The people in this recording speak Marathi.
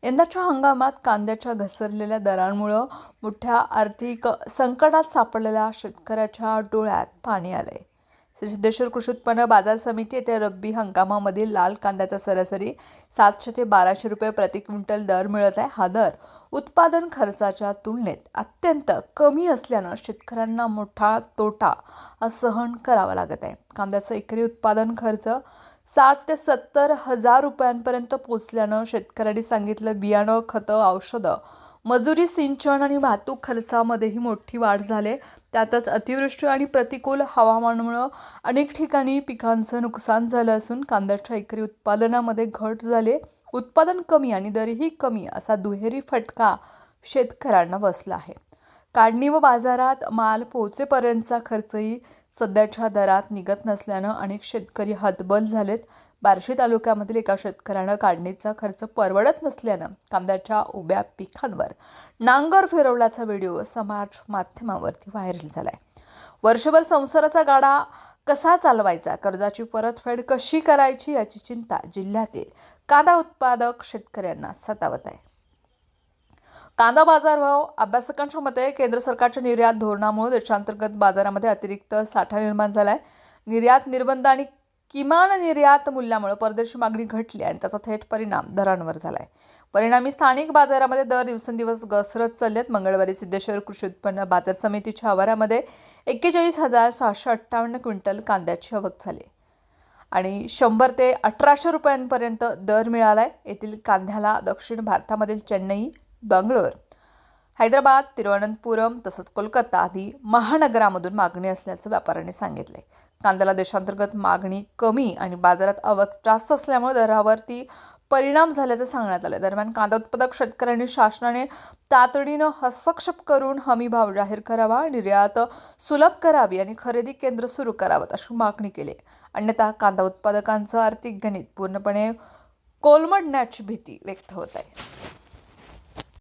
यंदाच्या हंगामात कांद्याच्या घसरलेल्या दरांमुळे मोठ्या आर्थिक संकटात सापडलेल्या शेतकऱ्याच्या डोळ्यात पाणी आले। सिद्धेश्वर कृषी उत्पन्न बाजार समिती येथे रब्बी हंगामामधील लाल कांद्याचा सरासरी 700 ते 1200 रुपये प्रति क्विंटल दर मिळत आहे। हा दर उत्पादन खर्चाच्या तुलनेत अत्यंत कमी असल्याने शेतकऱ्यांना मोठा तोटा सहन करावा लागत आहे। कांद्याचा एकरी उत्पादन खर्च 60 ते 70 हजार रुपयांपर्यंत पोहोचल्यानं शेतकऱ्यांनी सांगितलं। बियाणं, खतं, औषधं, मजुरी, सिंचन आणि वाहतूक खर्चामध्येही मोठी वाढ झाली। त्यातच अतिवृष्टी आणि प्रतिकूल हवामानामुळे अनेक ठिकाणी पिकांचं नुकसान झालं असून कांद्याच्या एकरी उत्पादनामध्ये घट झाली। उत्पादन कमी आणि दरही कमी असा दुहेरी फटका शेतकऱ्यांना बसला आहे। काढणी व बाजारात माल पोहोचेपर्यंतचा खर्चही सध्याच्या दरात निघत नसल्यानं अनेक शेतकरी हतबल झालेत। बार्शी तालुक्यामधील एका शेतकऱ्यानं काढणीचा खर्च परवडत नसल्यानं कांद्याच्या उभ्या पिकांवर नांगर फिरवल्याचा व्हिडिओ समाज माध्यमावरती व्हायरल झालाय। वर्षभर संसाराचा गाडा कसा चालवायचा, कर्जाची परतफेड कशी करायची याची चिंता जिल्ह्यातील कांदा उत्पादक शेतकऱ्यांना सतावत आहे। कांदा बाजारभाव अभ्यासकांच्या मते केंद्र सरकारच्या निर्यात धोरणामुळे देशांतर्गत बाजारामध्ये अतिरिक्त साठा निर्माण झाला आहे। निर्यात निर्बंध आणि किमान निर्यात मूल्यामुळे परदेशी मागणी घटली आणि त्याचा थेट परिणाम दरांवर झाला आहे। परिणामी स्थानिक बाजारामध्ये दर दिवसेंदिवस घसरत चाललेत। मंगळवारी सिद्धेश्वर कृषी उत्पन्न बाजार समितीच्या आवारामध्ये 41,658 क्विंटल कांद्याची आवक झाली आणि 100 ते 1800 रुपयांपर्यंत दर मिळालाय। येथील कांद्याला दक्षिण भारतामधील चेन्नई, बंगळूर, हैदराबाद, तिरुवनंतपुरम तसंच कोलकाता आदी महानगरामधून मागणी असल्याचं व्यापाऱ्यांनी सांगितले। कांद्याला देशांतर्गत मागणी कमी आणि बाजारात आवक जास्त असल्यामुळे दरावरती परिणाम झाल्याचे सांगण्यात आले। दरम्यान कांदा उत्पादक शेतकऱ्यांनी शासनाने तातडीनं हस्तक्षेप करून हमी भाव जाहीर करावा, निर्यात सुलभ करावी आणि खरेदी केंद्र सुरू करावं अशी मागणी केली। अन्यथा कांदा उत्पादकांचं आर्थिक गणित पूर्णपणे कोलमडण्याची भीती व्यक्त होत आहे।